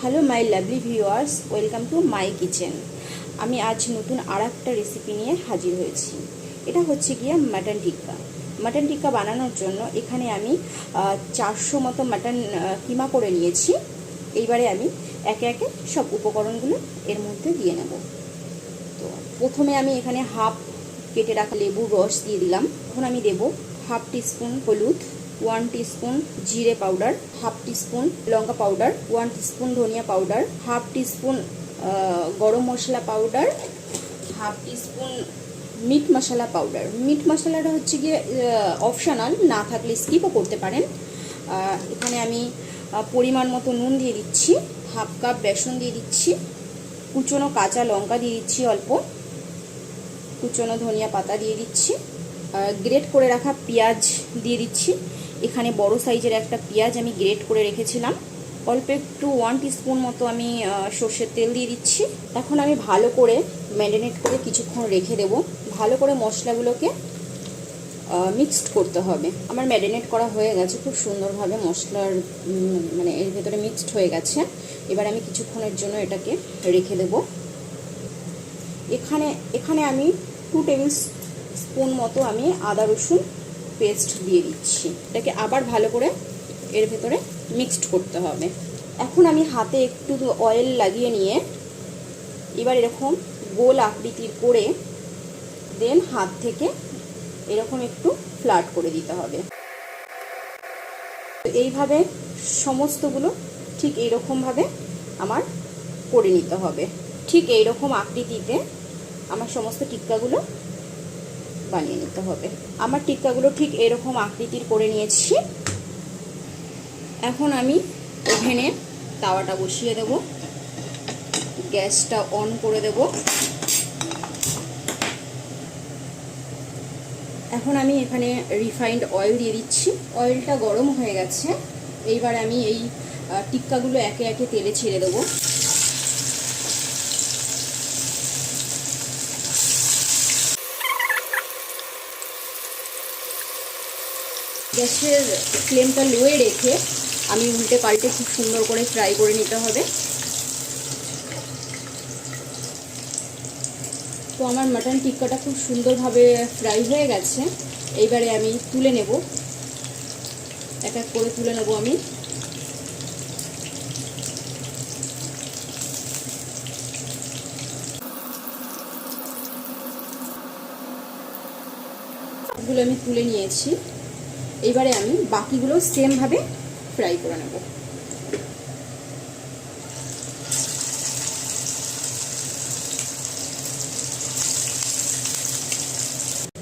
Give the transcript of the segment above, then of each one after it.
Hello my lovely viewers, welcome to my kitchen. আমি আজ নতুন আর একটা রেসিপি নিয়ে হাজির হয়েছি। এটা হচ্ছে গিয়ে মাটন টিক্কা। মাটন টিক্কা বানানোর জন্য এখানে আমি 400 মতো মাটন কিমা করে নিয়েছি। এইবারে আমি একে একে সব উপকরণগুলো এর মধ্যে দিয়ে নেব। তো প্রথমে আমি এখানে হাফ কেটে রাখা লেবুর রস দিয়ে দিলাম। এখন আমি দেব হাফ টিস্পুন হলুদ, 1 টিস্পুন জিরে পাউডার, হাফ টিস্পুন লঙ্কা পাউডার, 1 টিস্পুন ধনিয়া পাউডার, হাফ টিস্পুন গরম মশলা পাউডার, হাফ টিস্পুন মিট মশলা পাউডার। মিট মশলাটা হচ্ছে গিয়ে অপশনাল, না থাকলে স্কিপও করতে পারেন। এখানে আমি পরিমাণ মতো নুন দিয়ে দিচ্ছি, হাফ কাপ বেসন দিয়ে দিচ্ছি, কুচনো কাঁচা লঙ্কা দিয়ে দিচ্ছি অল্প, কুচনো ধনিয়া পাতা দিয়ে দিচ্ছি, গ্রেট করে রাখা পেঁয়াজ দিয়ে দিচ্ছি। এখানে বড় সাইজের একটা পেঁয়াজ আমি গ্রেট করে রেখেছিলাম। অল্প একটু 1 টিস্পুন মতো আমি সর্ষের তেল দিয়ে দিচ্ছি। এখন আমি ভালো করে ম্যারিনেট করে কিছুক্ষণ রেখে দেব। ভালো করে মশলাগুলোকে মিক্সড করতে হবে। আমার ম্যারিনেট করা হয়ে গেছে, খুব সুন্দরভাবে মশলার মানে এর ভেতরে মিক্সড হয়ে গেছে। এবার আমি কিছুক্ষণের জন্য এটাকে রেখে দেব। এখানে আমি 2 টেবিল স্পুন মতো আমি আদা রসুন পেস্ট দিয়ে দিচ্ছি। এটাকে আবার ভালো করে এর ভেতরে মিক্সড করতে হবে। এখন আমি হাতে একটু অয়েল লাগিয়ে নিয়ে এবার এরকম গোল আকৃতির করে দেন হাত থেকে এরকম একটু ফ্ল্যাট করে দিতে হবে। এইভাবে সমস্তগুলো ঠিক এইরকমভাবে আমার করে নিতে হবে। ঠিক এইরকম আকৃতিতে আমার সমস্ত টিক্কাগুলো বানিয়ে নিতে হবে। আমার টিক্কাগুলো ঠিক এরকম আকৃতির করে নিয়েছি। এখন আমি ওভেনে তাওয়াটা বসিয়ে দেব, গ্যাসটা অন করে দেব। এখন আমি এখানে রিফাইন্ড অয়েল দিয়ে দিচ্ছি। অয়েলটা গরম হয়ে গেছে। এইবার আমি এই টিক্কাগুলো একে একে তেলে ছেড়ে দেবো। গ্যাসের ফ্লেমটা লোয়ে রেখে আমি উল্টে পাল্টে খুব সুন্দর করে ফ্রাই করে নিতে হবে। তো আমার মাটন টিক্কাটা খুব সুন্দরভাবে ফ্রাই হয়ে গেছে। এইবারে আমি তুলে নেব, এক এক করে তুলে নেব আমি। সবগুলো আমি তুলে নিয়েছি। এইবারে আমি বাকিগুলো সেমভাবে ফ্রাই করে নেব।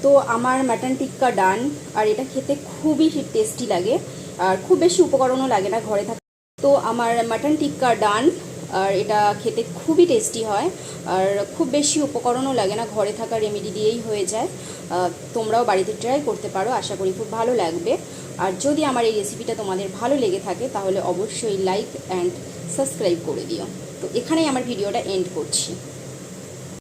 তো আমার মাটন টিক্কা ডান। আর এটা খেতে খুবই টেস্টি লাগে, আর খুব বেশি উপকরণও লাগে না ঘরে থাকে। তো আমার মাটন টিক্কা ডান, আর এটা খেতে খুবই টেস্টি হয়, আর খুব বেশি উপকরণও লাগে না, ঘরে থাকা রেমেডি দিয়েই হয়ে যায়। তোমরাও বাড়িতে ট্রাই করতে পারো, আশা করি খুব ভালো লাগবে। আর যদি আমার এই রেসিপিটা তোমাদের ভালো লেগে থাকে তাহলে অবশ্যই লাইক অ্যান্ড সাবস্ক্রাইব করে দিও। তো এখানেই আমার ভিডিওটা এন্ড করছি।